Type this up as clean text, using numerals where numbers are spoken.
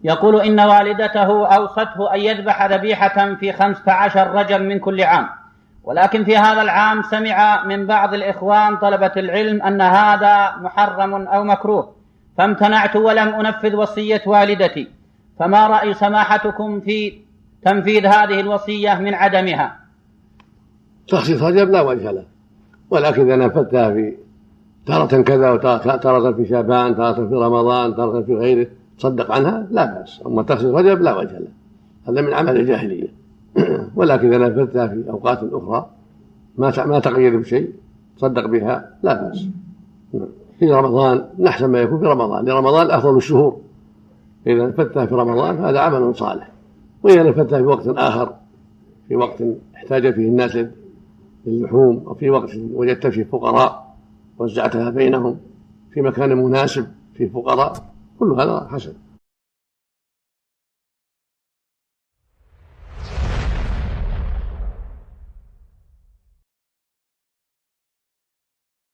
يقول إن والدته أوصته أن يذبح ذبيحة في 15 رجب من كل عام، ولكن في هذا العام سمع من بعض الإخوان طلبة العلم أن هذا محرم أو مكروه، فامتنعت ولم أنفذ وصية والدتي، فما رأي سماحتكم في تنفيذ هذه الوصية من عدمها؟ تخصيص رجب لا وجه له، ولكن إذا نفذتها في تارة كذا وتارة في شعبان، تارة في رمضان، تارة في غيره، تصدق عنها لا بأس. أما تخصيص رجب لا وجه له، هذا من عمل الجاهلية. ولكن إذا نفذتها في أوقات أخرى ما تقيد بشيء تصدق بها لا بأس. في رمضان نحسن ما يكون في رمضان، لرمضان أفضل الشهور، إذا نفذتها في رمضان هذا عمل صالح. وإذا نفذتها في وقت آخر، في وقت احتاج فيه الناس للحوم، أو في وقت وجدت فيه فقراء وزعتها بينهم في مكان مناسب فيه فقراء، كل هذا حسن.